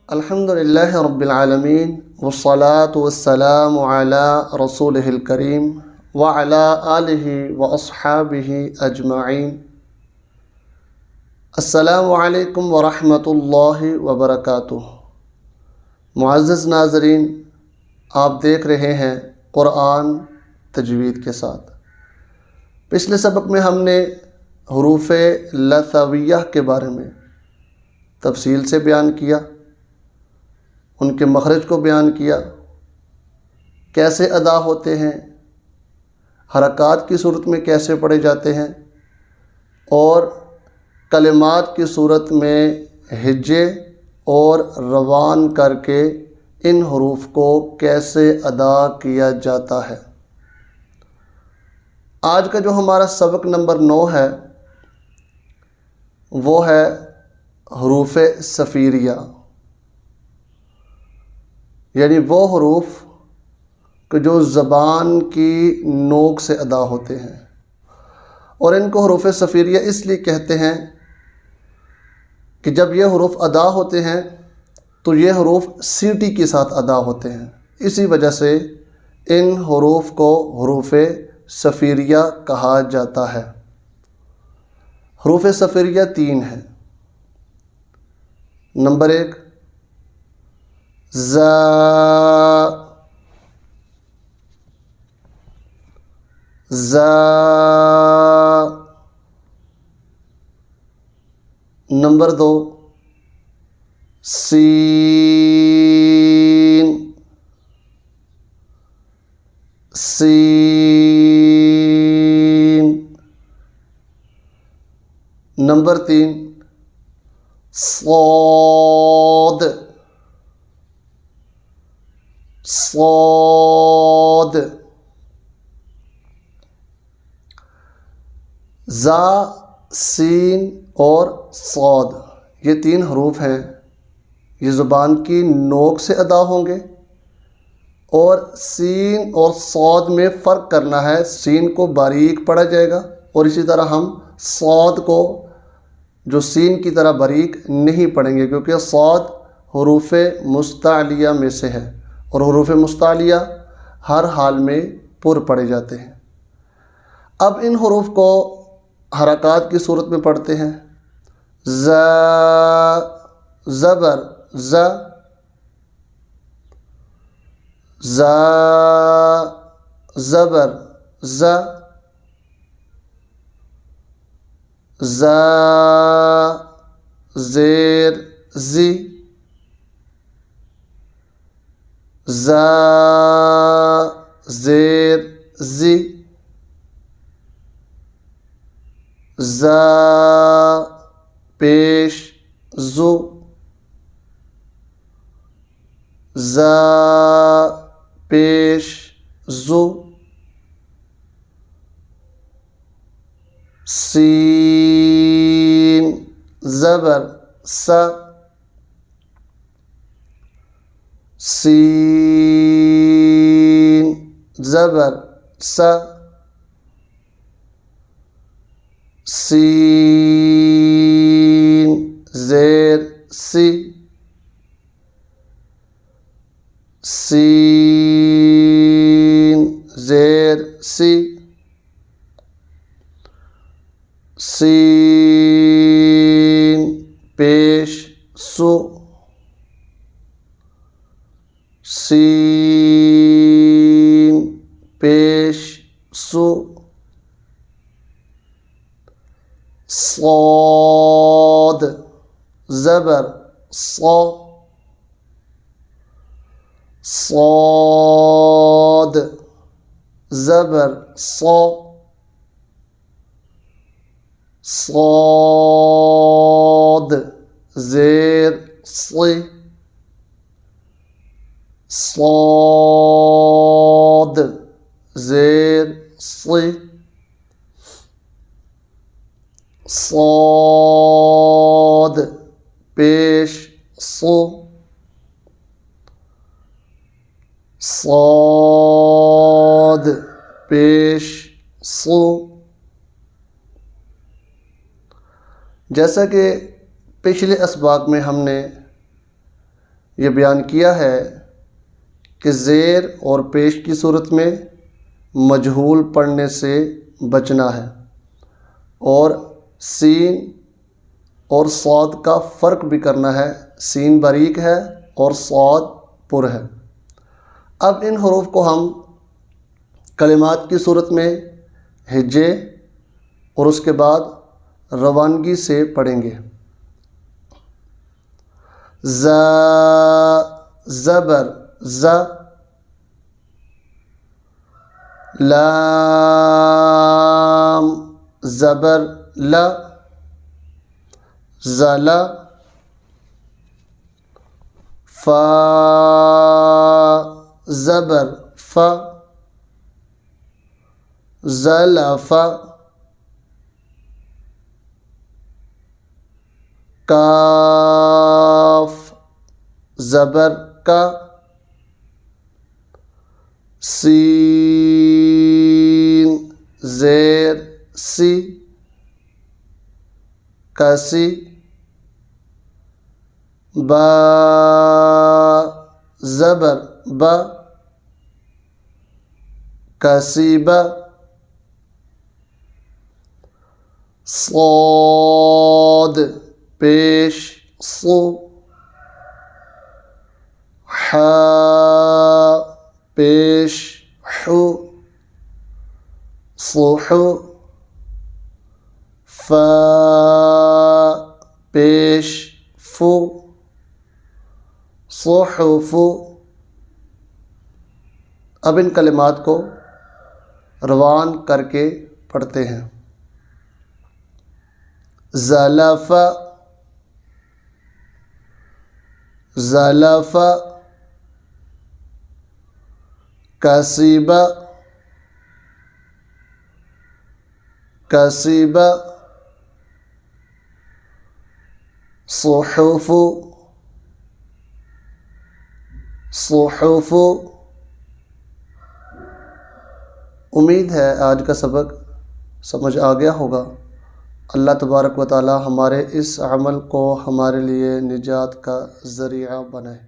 الحمدللہ رب العالمین والصلاة والسلام علی رسولہ الکریم وعلی آلہ واصحابہ اجمعین۔ السلام علیکم ورحمۃ اللہ وبرکاتہ۔ معزز ناظرین، آپ دیکھ رہے ہیں قرآن تجوید کے ساتھ۔ پچھلے سبق میں ہم نے حروف لثویہ کے بارے میں تفصیل سے بیان کیا، ان کے مخرج کو بیان کیا، کیسے ادا ہوتے ہیں، حرکات کی صورت میں کیسے پڑھے جاتے ہیں، اور کلمات کی صورت میں ہجے اور روان کر کے ان حروف کو کیسے ادا کیا جاتا ہے۔ آج کا جو ہمارا سبق نمبر 9 ہے وہ ہے حروف صفیریہ، یعنی وہ حروف کہ جو زبان کی نوک سے ادا ہوتے ہیں، اور ان کو حروف صفیریہ اس لیے کہتے ہیں کہ جب یہ حروف ادا ہوتے ہیں تو یہ حروف سیٹی کے ساتھ ادا ہوتے ہیں، اسی وجہ سے ان حروف کو حروف صفیریہ کہا جاتا ہے۔ حروف صفیریہ 3 ہیں۔ نمبر 1 ز، ز۔ نمبر 2 سین، سین۔ نمبر 3 صاد، صاد۔ زا، سین اور صاد، یہ 3 حروف ہیں، یہ زبان کی نوک سے ادا ہوں گے، اور سین اور صاد میں فرق کرنا ہے۔ سین کو باریک پڑھا جائے گا، اور اسی طرح ہم صاد کو جو سین کی طرح باریک نہیں پڑھیں گے، کیونکہ صاد حروف مستعلیہ میں سے ہے، اور حروف مستعلیہ ہر حال میں پر پڑھے جاتے ہیں۔ اب ان حروف کو حرکات کی صورت میں پڑھتے ہیں۔ ز، زبر ز، ز، زبر ز، ز، زیر زی، ز، زیر زی، ز، پیش زو، ز، پیش زو، سین، زبر س، سین، زبر س، سین، زیر سی، سین، زیر سی، سین، پیش سو، سین، پیش سو، صاد، زبر صا، صاد، زبر صا، صاد، زیر صی، صاد، زیر صی، صاد، پیش صو صاد پیش صو. جیسا کہ پچھلے اسباق میں ہم نے یہ بیان کیا ہے کہ زیر اور پیش کی صورت میں مجہول پڑھنے سے بچنا ہے، اور سین اور صاد کا فرق بھی کرنا ہے. سین باریک ہے اور صاد پر ہے. اب ان حروف کو ہم کلمات کی صورت میں ہجے اور اس کے بعد روانگی سے پڑھیں گے. ز زبر ز، لام زبر ل، زل، فا زبر ف، زلف، کاف زبر کا، سین زیر سی، کسی، با زبر ب، کسیب، صاد پیش صو، ح پیش حو، صح، فا پیش فو، صحف. اب ان کلمات کو روان کر کے پڑھتے ہیں. زلف زلف، کسب کسب، صحف صحف. امید ہے آج کا سبق سمجھ آ گیا ہوگا. اللہ تبارک و تعالی ہمارے اس عمل کو ہمارے لیے نجات کا ذریعہ بنائے.